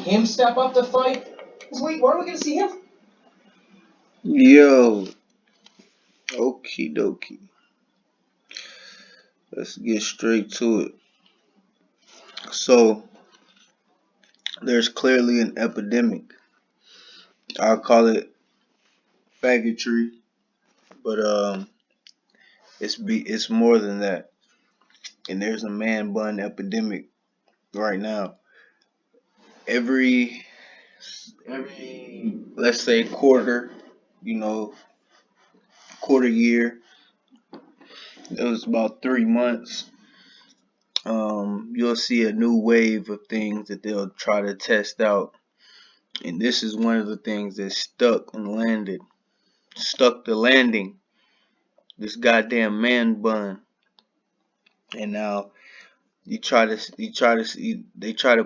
him step up to fight? Wait, where are we gonna see him? Yo, okie dokie. Let's get straight to it. So, there's clearly an epidemic. I'll call it faggotry, but it's more than that. And there's a man bun epidemic right now. Every let's say quarter, quarter year. It was about 3 months. You'll see a new wave of things that they'll try to test out, and this is one of the things that stuck the landing. This goddamn man bun, and now they try to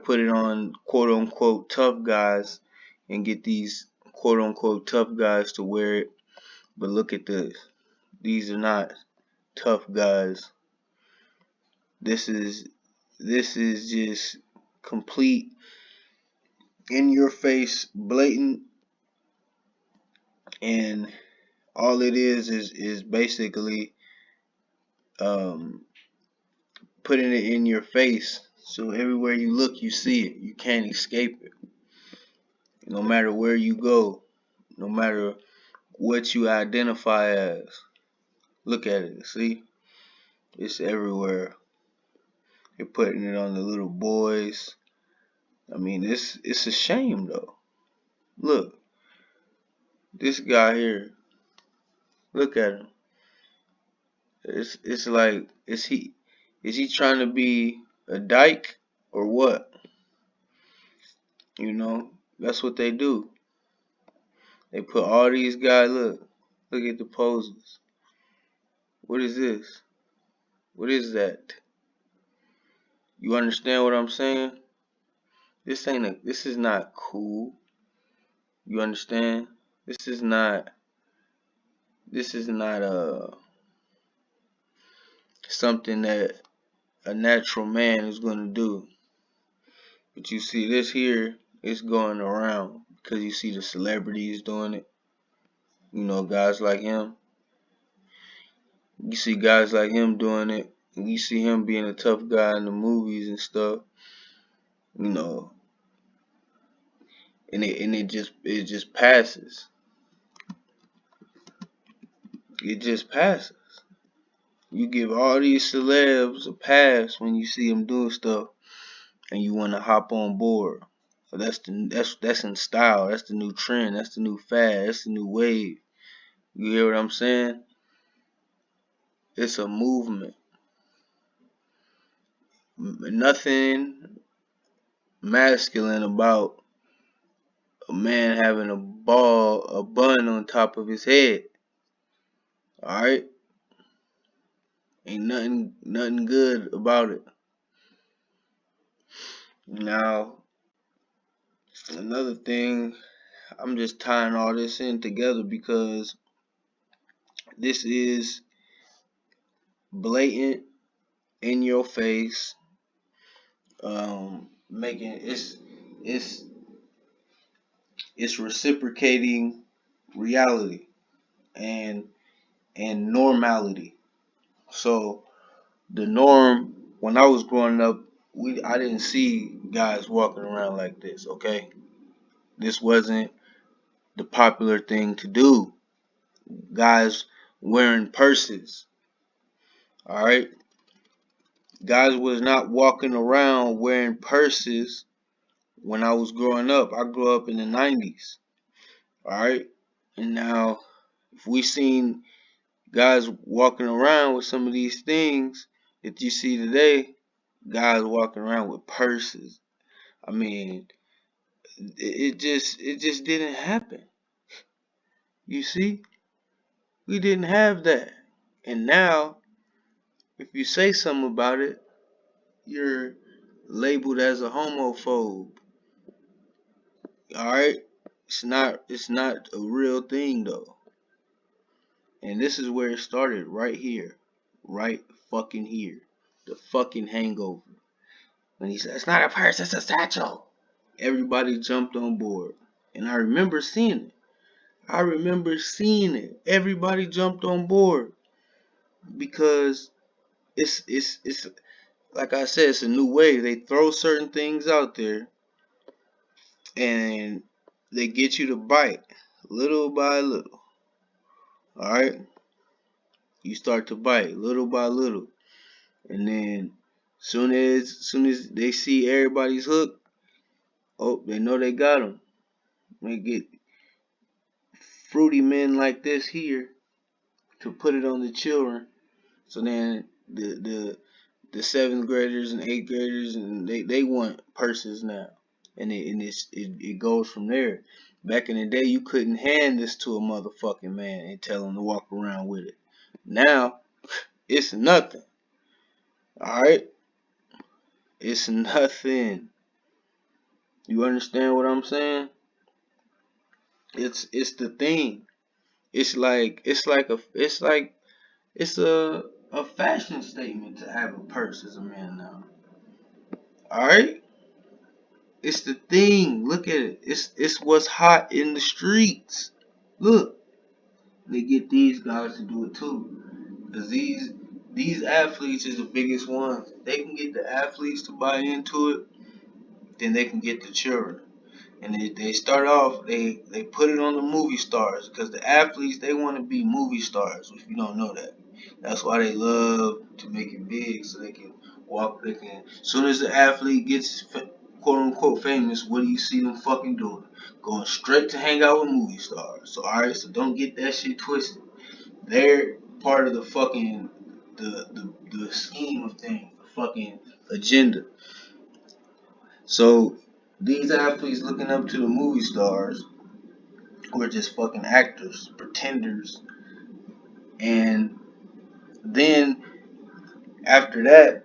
put it on quote unquote tough guys and get these quote unquote tough guys to wear it. But look at this. These are not tough guys. This is just complete in your face, blatant, and all it is basically putting it in your face. So everywhere you look, you see it. You can't escape it. No matter where you go, no matter what you identify as. Look at it. See? It's everywhere. They're putting it on the little boys. I mean, it's a shame though. Look, this guy here. Look at him. It's like is he trying to be a dyke or what? That's what they do. They put all these guys. Look at the poses. What is this? What is that? You understand what I'm saying? This is not cool. You understand? This is not something that a natural man is going to do. But you see this here, it's going around because you see the celebrities doing it. Guys like him. You see guys like him doing it. And you see him being a tough guy in the movies and stuff. And it just passes. It just passes. You give all these celebs a pass when you see them doing stuff, and you want to hop on board. So that's in style. That's the new trend. That's the new fad. That's the new wave. You hear what I'm saying? It's a movement. Nothing masculine about a man having a bun on top of his head. Alright? Ain't nothing good about it. Now, another thing, I'm just tying all this in together because this is blatant, in your face, making it's reciprocating reality and normality. So the norm when I was growing up, I didn't see guys walking around like this. Okay, this wasn't the popular thing to do. Guys wearing purses. All right, guys was not walking around wearing purses when I was growing up. I grew up in the 90s. All right, and now if we seen guys walking around with some of these things that you see today, guys walking around with purses. I mean, it just didn't happen. You see, we didn't have that, and now if you say something about it, you're labeled as a homophobe. All right, it's not a real thing though, and this is where it started, right here, right fucking here, the fucking hangover. When he said, it's not a purse, it's a satchel. everybody jumped on board. And I remember seeing it. Everybody jumped on board because it's like I said, it's a new way. They throw certain things out there and they get you to bite little by little. All right, you start to bite little by little, and then soon as they see everybody's hooked, oh, they know they got them. They get fruity men like this here to put it on the children. So then the seventh graders and eighth graders and they want purses now, and it goes from there. Back in the day, you couldn't hand this to a motherfucking man and tell him to walk around with it. Now it's nothing. All right, it's nothing. You understand what I'm saying? It's the thing. It's a fashion statement to have a purse as a man now. All right. It's the thing. Look at it. It's what's hot in the streets. Look, they get these guys to do it too, cause these athletes is the biggest ones. If they can get the athletes to buy into it, then they can get the children. And they start off, they put it on the movie stars, because the athletes, they want to be movie stars. If you don't know that, that's why they love to make it big, so they can walk. They can. As soon as the athlete gets quote unquote famous, what do you see them fucking doing? Going straight to hang out with movie stars. So alright, so don't get that shit twisted. They're part of the fucking the scheme of things, the fucking agenda. So these athletes looking up to the movie stars who are just fucking actors, pretenders, and then after that,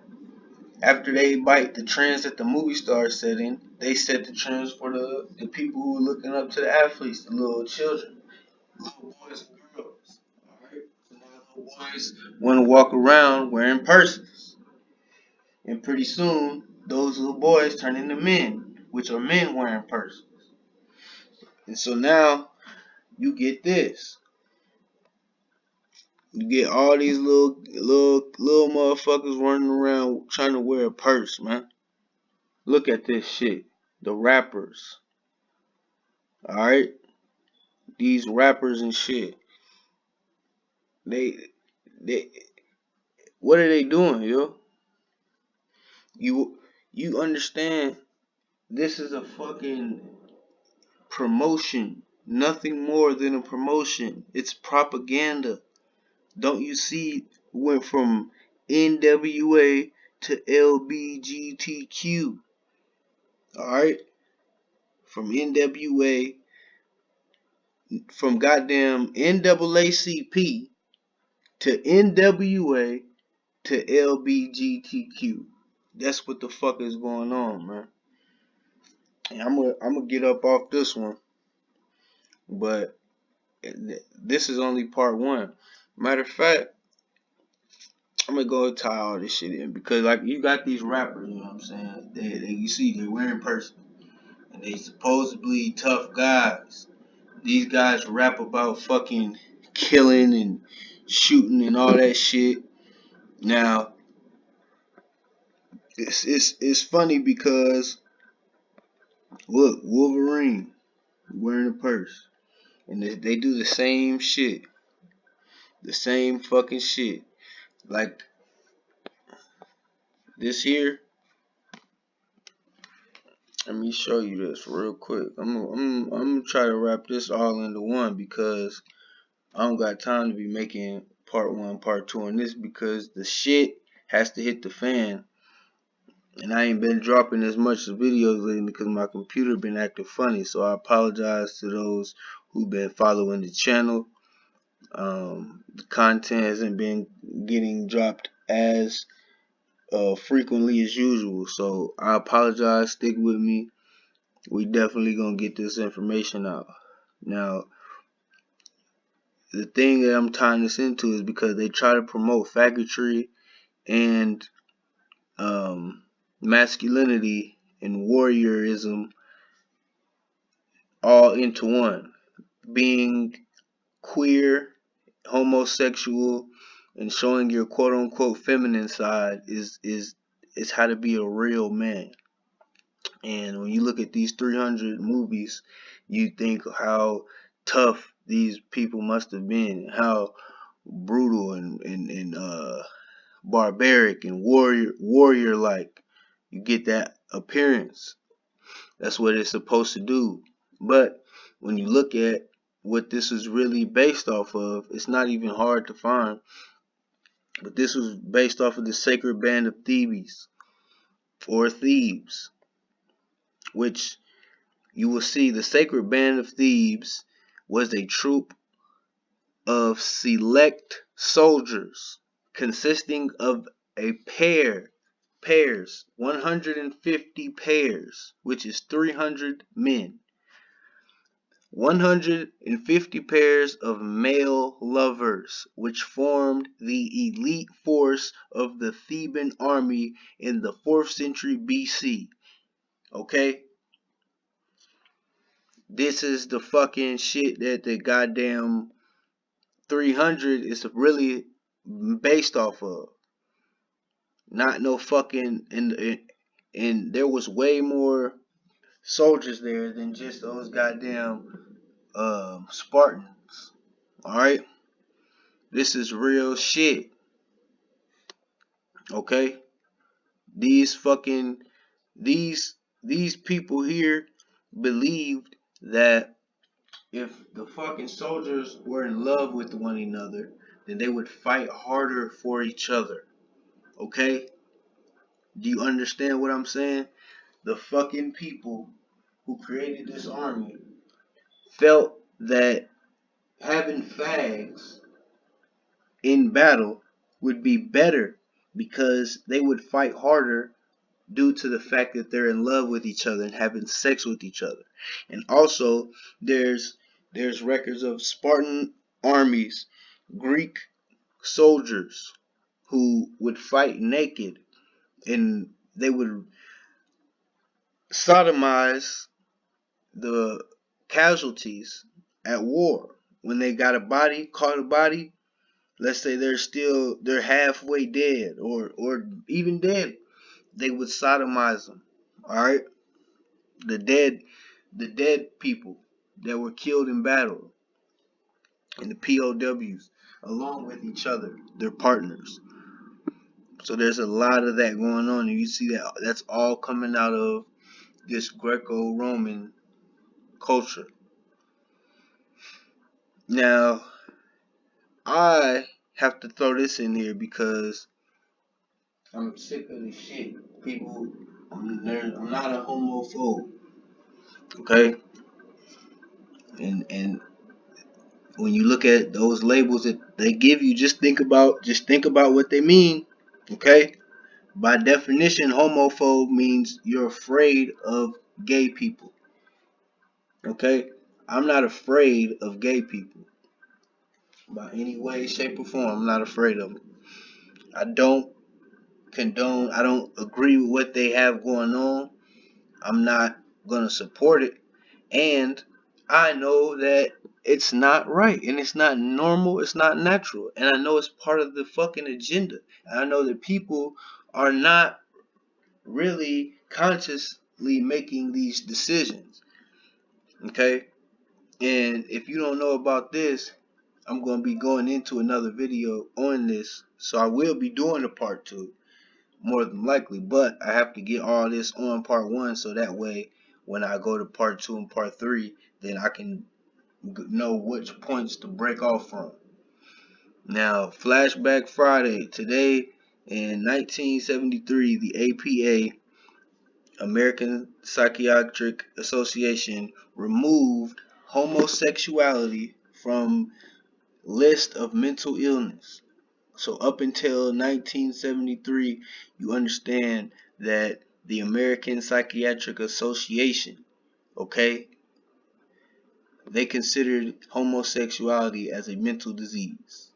after they bite the trends that the movie stars set in, they set the trends for the people who are looking up to the athletes, the little children, little boys and girls. Alright? So now little boys want to walk around wearing purses. And pretty soon, those little boys turn into men, which are men wearing purses. And so now you get this. You get all these little motherfuckers running around trying to wear a purse, man. Look at this shit. The rappers. Alright? These rappers and shit. They they what are they doing, yo? You understand, this is a fucking promotion. Nothing more than a promotion. It's propaganda. Don't you see, went from NWA to LBGTQ. Alright? From NWA, from goddamn NAACP to NWA to LBGTQ. That's what the fuck is going on, man. And I'm gonna get up off this one, but this is only part one. Matter of fact, I'm gonna go tie all this shit in, because like you got these rappers, you know what I'm saying? You see they're wearing purses and they supposedly tough guys. These guys rap about fucking killing and shooting and all that shit. Now, it's funny because look, Wolverine wearing a purse, and they do the same shit, the same fucking shit. Like this here. Let me show you this real quick. I'm gonna try to wrap this all into one, because I don't got time to be making part one, part two on this, because the shit has to hit the fan. And I ain't been dropping as much videos lately because my computer been acting funny. So I apologize to those who've been following the channel. The content hasn't been getting dropped as frequently as usual. So I apologize. Stick with me. We definitely gonna get this information out. Now, the thing that I'm tying this into is because they try to promote faggotry and masculinity and warriorism all into one. Being queer, homosexual, and showing your quote unquote feminine side is how to be a real man. And when you look at these 300 movies, you think how tough these people must have been, how brutal and barbaric and warrior like. You get that appearance. That's what it's supposed to do. But when you look at what this is really based off of, it's not even hard to find. But this was based off of the Sacred Band of Thebes, or Thebes, which you will see the Sacred Band of Thebes was a troop of select soldiers consisting of a pairs, 150 pairs, which is 300 men. 150 pairs of male lovers, which formed the elite force of the Theban army in the 4th century BC. Okay? This is the fucking shit that the goddamn 300 is really based off of. Not no fucking, and there was way more soldiers there than just those goddamn Spartans. Alright? This is real shit. Okay? These fucking these people here believed that if the fucking soldiers were in love with one another, then they would fight harder for each other. Okay? Do you understand what I'm saying? The fucking people who created this army felt that having fags in battle would be better because they would fight harder due to the fact that they're in love with each other and having sex with each other. And also there's records of Spartan armies, Greek soldiers who would fight naked, and they would sodomize the casualties at war. When they got caught a body, let's say they're halfway dead or even dead, they would sodomize them. All right, the dead people that were killed in battle, and the POWs, along with each other, their partners. So there's a lot of that going on, and you see that's all coming out of this Greco-Roman culture. Now, I have to throw this in here because I'm sick of this shit. People, I'm not a homophobe, okay? And when you look at those labels that they give you, just think about what they mean, okay? By definition, homophobe means you're afraid of gay people, okay? I'm not afraid of gay people by any way, shape, or form. I'm not afraid of them. I don't condone, I don't agree with what they have going on. I'm not gonna support it. And I know that it's not right, and it's not normal, it's not natural. And I know it's part of the fucking agenda. And I know that people are not really consciously making these decisions. Okay? And if you don't know about this, I'm going to be going into another video on this. So I will be doing a part 2, more than likely. But I have to get all this on part 1, so that way when I go to part 2 and part 3, then I can know which points to break off from. Now, Flashback Friday. Today in 1973, the APA, American Psychiatric Association, removed homosexuality from list of mental illness. So up until 1973, you understand that the American Psychiatric Association, okay, they considered homosexuality as a mental disease.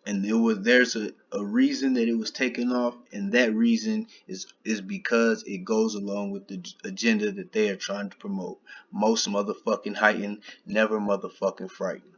and there's a reason that it was taken off, and that reason is because it goes along with the agenda that they are trying to promote. Most motherfucking heightened, never motherfucking frightened.